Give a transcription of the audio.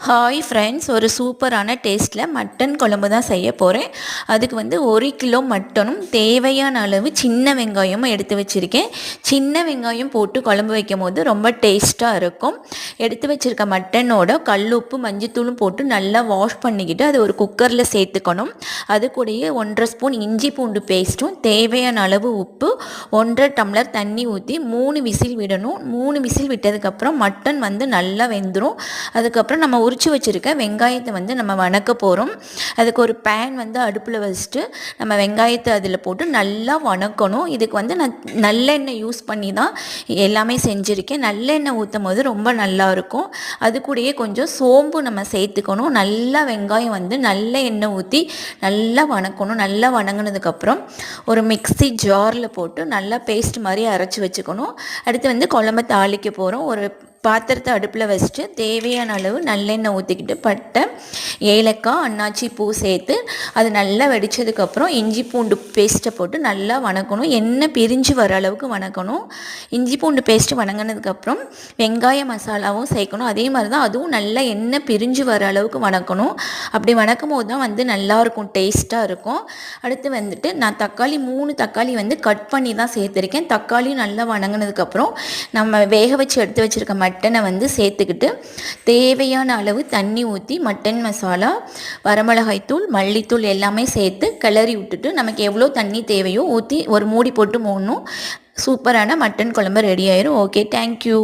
Hi friends, ஒரு சூப்பரான டேஸ்ட்டில் மட்டன் குழம்பு தான் செய்ய போகிறேன். அதுக்கு வந்து 1 கிலோ மட்டனும் தேவையான அளவு சின்ன வெங்காயமும் எடுத்து வச்சுருக்கேன். சின்ன வெங்காயம் போட்டு குழம்பு வைக்கும் போது ரொம்ப டேஸ்ட்டாக இருக்கும். எடுத்து வச்சுருக்க மட்டனோட கல்லுப்பு மஞ்சத்தூளும் போட்டு நல்லா வாஷ் பண்ணிக்கிட்டு அது ஒரு குக்கரில் சேர்த்துக்கணும். அது கூடயே 1.5 ஸ்பூன் இஞ்சி பூண்டு பேஸ்ட்டும், தேவையான அளவு உப்பு, 1.5 டம்ளர் தண்ணி ஊற்றி 3 விசில் விடணும். 3 விசில் விட்டதுக்கப்புறம் மட்டன் வந்து நல்லா வெந்துடும். அதுக்கப்புறம் நம்ம உரித்து வச்சுருக்க வெங்காயத்தை வந்து நம்ம வணக்க போகிறோம். அதுக்கு ஒரு பேன் வந்து அடுப்பில் வச்சுட்டு நம்ம வெங்காயத்தை அதில் போட்டு நல்லா வணக்கணும். இதுக்கு வந்து நான் நல்லெண்ணெய் யூஸ் பண்ணி தான் எல்லாமே செஞ்சுருக்கேன். நல்லெண்ணெய் ஊற்றும் போது ரொம்ப நல்லாயிருக்கும். அது கூடயே கொஞ்சம் சோம்பு நம்ம சேர்த்துக்கணும். நல்லா வெங்காயம் வந்து நல்ல எண்ணெய் ஊற்றி நல்லா வணக்கணும். நல்லா வணங்கினதுக்கப்புறம் ஒரு மிக்ஸி ஜாரில் போட்டு நல்லா பேஸ்ட் மாதிரி அரைச்சி வச்சுக்கணும். அடுத்து வந்து குழம்பு தாளிக்க போகிறோம். ஒரு பாத்திரத்தை அடுப்பில் வச்சுட்டு தேவையான அளவு நல்லெண்ணெய் ஊற்றிக்கிட்டு பட்டை, ஏலக்காய், அன்னாச்சி பூ சேர்த்து அது நல்லா வெடித்ததுக்கப்புறம் இஞ்சி பூண்டு பேஸ்ட்டை போட்டு நல்லா வணக்கணும். எண்ணெய் பிரிஞ்சு வர அளவுக்கு வணக்கணும். இஞ்சி பூண்டு பேஸ்ட்டு வணங்கினதுக்கப்புறம் வெங்காய மசாலாவும் சேர்க்கணும். அதே மாதிரி தான் அதுவும் நல்லா எண்ணெய் பிரிஞ்சு வர அளவுக்கு வணக்கணும். அப்படி வணக்கும் போது தான் வந்து நல்லாயிருக்கும், டேஸ்ட்டாக இருக்கும். அடுத்து வந்துட்டு நான் 3 தக்காளி வந்து கட் பண்ணி தான் சேர்த்துருக்கேன். தக்காளி நல்லா வணங்கினதுக்கப்புறம் நம்ம வேக வச்சு எடுத்து வச்சுருக்க மட்டனை வந்து சேர்த்துக்கிட்டு தேவையான அளவு தண்ணி ஊற்றி மட்டன் மசாலா, வரமிளகாய்த்தூள், மல்லித்தூள் எல்லாமே சேர்த்து கிளறி விட்டுட்டு நமக்கு எவ்வளோ தண்ணி தேவையோ ஊற்றி ஒரு மூடி போட்டு மூடணும். சூப்பரான மட்டன் குழம்பு ரெடி ஆயிரும். Okay, thank you.